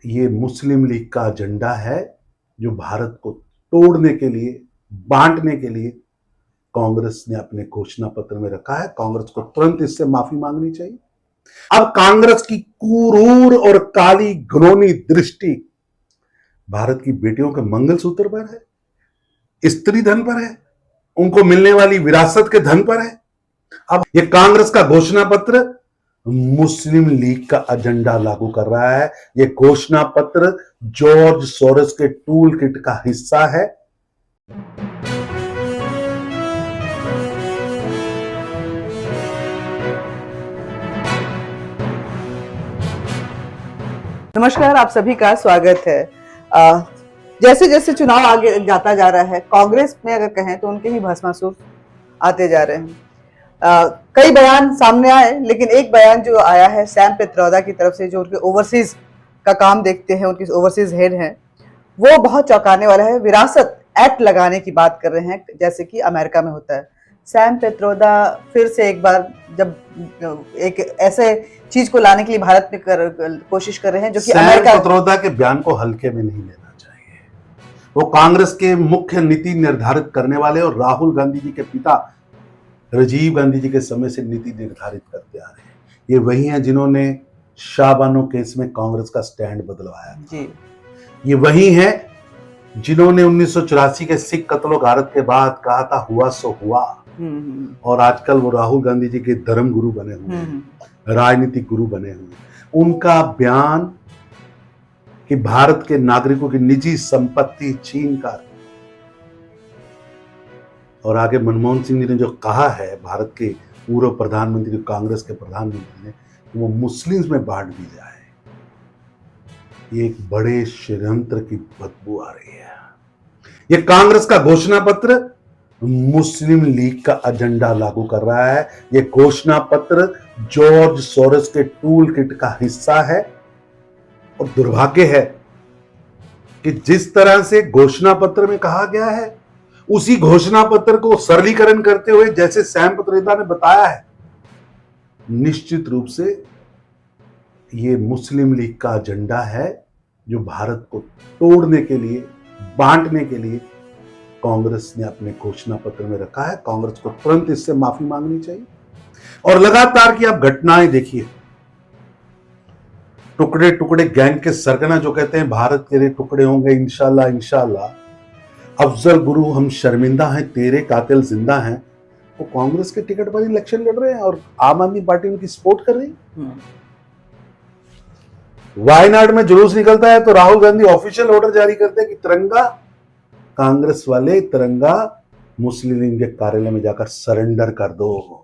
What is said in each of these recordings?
ये मुस्लिम लीग का एजेंडा है जो भारत को तोड़ने के लिए, बांटने के लिए कांग्रेस ने अपने घोषणा पत्र में रखा है। कांग्रेस को तुरंत इससे माफी मांगनी चाहिए। अब कांग्रेस की क्रूर और काली घिनौनी दृष्टि भारत की बेटियों के मंगलसूत्र पर है, स्त्री धन पर है, उनको मिलने वाली विरासत के धन पर है। अब ये कांग्रेस का घोषणा पत्र मुस्लिम लीग का एजेंडा लागू कर रहा है। ये घोषणा पत्र जॉर्ज सोरोस के टूल किट का हिस्सा है। नमस्कार, आप सभी का स्वागत है। जैसे जैसे चुनाव आगे जाता जा रहा है, कांग्रेस में अगर कहें तो उनके ही भस्मासुर आते जा रहे हैं। कई बयान सामने आए, लेकिन एक बयान जो आया है सैम पित्रोदा की तरफ से, जो उनके ओवरसीज का काम देखते हैं, उनकी ओवरसीज हेड हैं, वो बहुत चौंकाने वाला है। विरासत एक्ट लगाने की बात कर रहे हैं, जैसे कि अमेरिका में होता है। सैम पित्रोदा फिर से एक बार जब एक ऐसे चीज को लाने के लिए भारत में कोशिश कर रहे हैं, जो कि अमेरिका। पित्रोदा के बयान को हल्के में नहीं लेना चाहिए। वो कांग्रेस के मुख्य नीति निर्धारित करने वाले और राहुल गांधी जी के पिता राजीव गांधी जी के समय से नीति निर्धारित करते आ रहे हैं। ये वही हैं जिन्होंने शाहबानो केस में कांग्रेस का स्टैंड बदलवाया जी। ये वही हैं जिन्होंने 1984 के सिख कत्लो गारत के बाद कहा था हुआ सो हुआ, और आजकल वो राहुल गांधी जी के धर्म गुरु बने हुए हैं, राजनीतिक गुरु बने हुए। उनका बयान कि भारत के नागरिकों की निजी संपत्ति छीन कर, और आगे मनमोहन सिंह जी ने जो कहा है, भारत के पूर्व प्रधानमंत्री, कांग्रेस के प्रधानमंत्री ने, वो मुस्लिम्स में बांट दी जाए, ये एक बड़े षड्यंत्र की बदबू आ रही है। ये कांग्रेस का घोषणा पत्र मुस्लिम लीग का एजेंडा लागू कर रहा है। ये घोषणा पत्र जॉर्ज सोरोस के टूल किट का हिस्सा है। और दुर्भाग्य है कि जिस तरह से घोषणा पत्र में कहा गया है, उसी घोषणा पत्र को सरलीकरण करते हुए जैसे सैम पित्रोदा ने बताया है, निश्चित रूप से ये मुस्लिम लीग का एजेंडा है जो भारत को तोड़ने के लिए, बांटने के लिए कांग्रेस ने अपने घोषणा पत्र में रखा है। कांग्रेस को तुरंत इससे माफी मांगनी चाहिए। और लगातार की आप घटनाएं देखिए, टुकड़े टुकड़े गैंग के सरगना जो कहते हैं भारत तेरे टुकड़े होंगे इंशाल्लाह इंशाल्लाह, अफजल गुरु हम शर्मिंदा हैं तेरे कातिल जिंदा हैं, वो कांग्रेस के टिकट पर इलेक्शन लड़ रहे हैं और आम आदमी पार्टी उनकी सपोर्ट कर रही है। वायनाड में जुलूस निकलता है तो राहुल गांधी ऑफिशियल ऑर्डर जारी करते हैं कि तिरंगा, कांग्रेस वाले तिरंगा मुस्लिम लीग के कार्यालय में जाकर सरेंडर कर दो।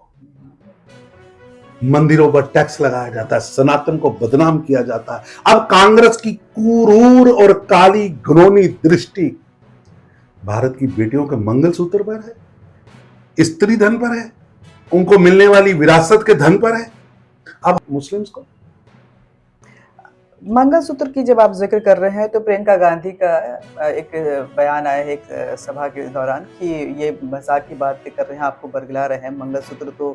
मंदिरों पर टैक्स लगाया जाता है, सनातन को बदनाम किया जाता है। अब कांग्रेस की क्रूर और काली घिनौनी दृष्टि भारत की बेटियों के मंगलसूत्र पर है, स्त्री धन पर है, उनको मिलने वाली विरासत के धन पर है। अब मुस्लिम्स को मंगलसूत्र की जब आप जिक्र कर रहे हैं, तो प्रियंका गांधी का एक बयान आया है एक सभा के दौरान कि ये मजाक की बातें कर रहे हैं, आपको बरगला रहे हैं, मंगलसूत्र तो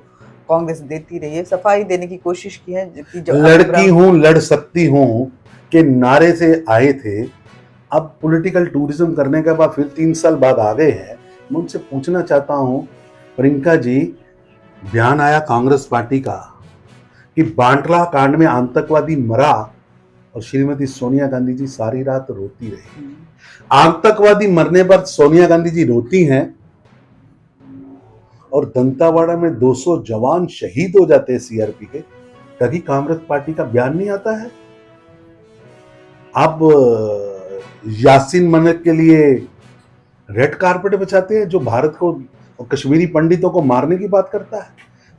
कांग्रेस देती रही है। सफाई देने की कोशिश की है कि जब लड़की हूं लड़ सकती हूं के नारे से आए थे, अब पॉलिटिकल टूरिज्म करने के बाद फिर 3 साल बाद आ गए हैं। मैं उनसे पूछना चाहता हूं, प्रियंका जी, बयान आया कांग्रेस पार्टी का कि बांटला कांड में आतंकवादी मरा और श्रीमती सोनिया गांधी जी सारी रात रोती रही। आतंकवादी मरने पर सोनिया गांधी जी रोती हैं और दंतावाड़ा में 200 जवान शहीद हो जाते हैं सीआरपी के, कभी कांग्रेस पार्टी का बयान नहीं आता है। अब यासीन मलिक के लिए रेड कारपेट बिछाते हैं जो भारत को और कश्मीरी पंडितों को मारने की बात करता है।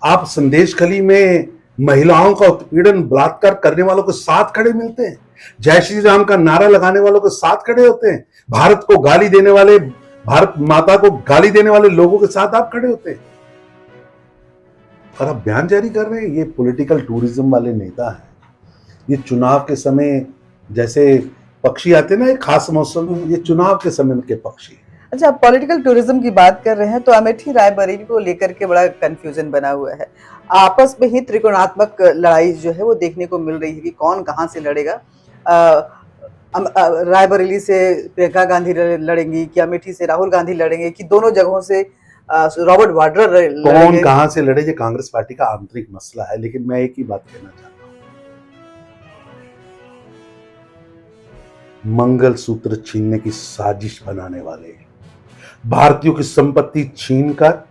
आप संदेश खली में महिलाओं का उत्पीड़न, बलात्कार करने वालों के साथ खड़े मिलते हैं, जय श्री राम का नारा लगाने वालों के साथ खड़े होते हैं, भारत को गाली देने वाले, भारत माता को गाली देने वाले लोगों के साथ आप खड़े होते हैं, और आप बयान जारी कर रहे हैं। ये पॉलिटिकल टूरिज्म वाले नेता हैं। ये चुनाव के समय जैसे पक्षी आते ना एक खास मौसम में, ये चुनाव के समय के पक्षी। अच्छा, आप पॉलिटिकल टूरिज्म की बात कर रहे हैं, तो अमेठी रायबरेली को लेकर के बड़ा कंफ्यूजन बना हुआ है। आपस में ही त्रिकोणात्मक लड़ाई जो है वो देखने को मिल रही है कि कौन कहां से लड़ेगा। रायबरेली से प्रियंका गांधी लड़ेंगी, कि अमेठी से राहुल गांधी लड़ेंगे, कि दोनों जगहों से रॉबर्ट वाड्रा कौन लड़ेंगे? कहां से लड़े ये कांग्रेस पार्टी का आंतरिक मसला है, लेकिन मैं एक ही बात कहना चाहता हूं, मंगलसूत्र छीनने की साजिश बनाने वाले, भारतीयों की संपत्ति छीनकर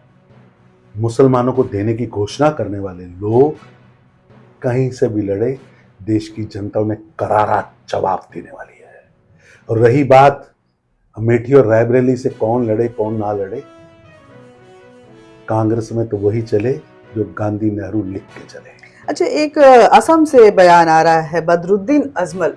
मुसलमानों को देने की घोषणा करने वाले लोग कहीं से भी लड़े, देश की जनता उन्हें करारा जवाब देने वाली है। और रही बात अमेठी और रायबरेली से कौन लड़े कौन ना लड़े, कांग्रेस में तो वही चले जो गांधी नेहरू लिख के चले। अच्छा, एक असम से बयान आ रहा है, बदरुद्दीन अजमल,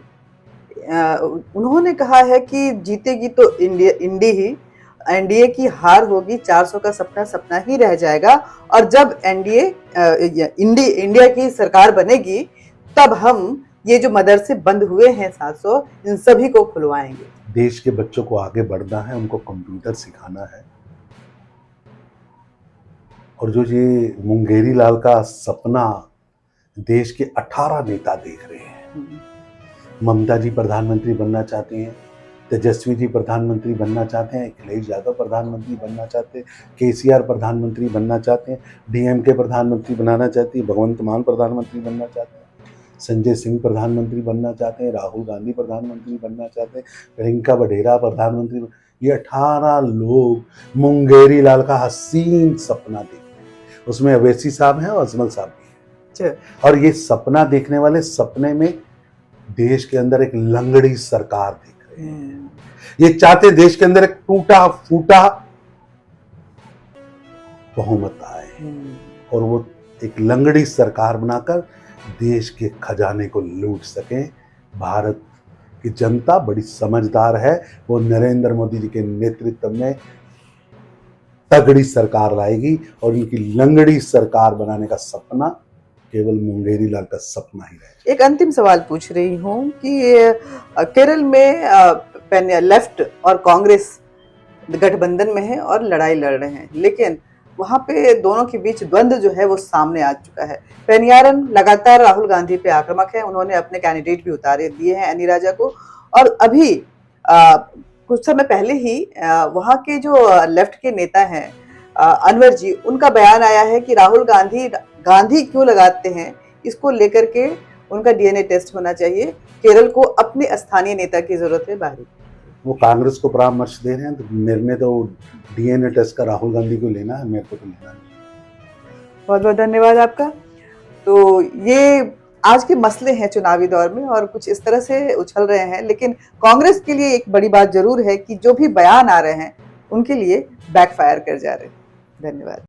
उन्होंने कहा है कि जीतेगी तो इंडी ही, एनडीए की हार होगी, 400 का सपना सपना ही रह जाएगा, और जब इंडिया की सरकार बनेगी तब हम ये जो मदरसे बंद हुए हैं 700, इन सभी को खुलवाएंगे। देश के बच्चों को आगे बढ़ना है, उनको कंप्यूटर सिखाना है, और जो ये मुंगेरी लाल का सपना देश के 18 नेता देख रहे हैं, ममता जी प्रधानमंत्री बनना चाहती हैं, तेजस्वी जी प्रधानमंत्री बनना चाहते हैं, अखिलेश यादव प्रधानमंत्री बनना चाहते हैं, केसीआर प्रधानमंत्री बनना चाहते हैं, डीएमके प्रधानमंत्री बनाना चाहती है, भगवंत मान प्रधानमंत्री बनना चाहते हैं, संजय सिंह प्रधानमंत्री बनना चाहते हैं, राहुल गांधी प्रधानमंत्री बनना चाहते हैं, प्रियंका वडेरा प्रधानमंत्री, ये 18 लोग मुंगेरी लाल का हसीन सपना देखते हैं। उसमें अवैसी साहब हैं और अजमल साहब भी हैं, और ये सपना देखने वाले सपने में देश के अंदर एक लंगड़ी सरकार देख रहे हैं। ये चाहते देश के अंदर एक टूटा फूटा बहुमत आए और वो एक लंगड़ी सरकार बनाकर देश के खजाने को लूट सके। भारत की जनता बड़ी समझदार है, वो नरेंद्र मोदी जी के नेतृत्व में तगड़ी सरकार लाएगी, और उनकी लंगड़ी सरकार बनाने का सपना केवल मुंगेरी लाल का सपना ही रहेगा। एक अंतिम सवाल पूछ रही हूँ कि केरल में लेफ्ट और कांग्रेस गठबंधन में है और लड़ाई लड़ रहे हैं, लेकिन वहां पे दोनों के बीच द्वंद्व जो है वो सामने आ चुका है। पेनियारन लगातार राहुल गांधी पे आक्रामक है, उन्होंने अपने कैंडिडेट भी उतारे दिए हैं, एनी राजा को, और अभी कुछ समय पहले ही वहां के जो लेफ्ट के नेता हैं अनवर जी, उनका बयान आया है कि राहुल गांधी क्यों लगाते हैं, इसको लेकर के उनका डीएनए टेस्ट होना चाहिए, केरल को अपने स्थानीय नेता की जरूरत है बाहरी। वो कांग्रेस को परामर्श दे रहे हैं, तो निर्णय तो डीएनए टेस्ट का राहुल गांधी को लेना है, मेरे को तो लेना नहीं। बहुत बहुत धन्यवाद आपका। तो ये आज के मसले हैं चुनावी दौर में और कुछ इस तरह से उछल रहे हैं, लेकिन कांग्रेस के लिए एक बड़ी बात जरूर है कि जो भी बयान आ रहे हैं उनके लिए बैकफायर कर जा रहे हैं। धन्यवाद।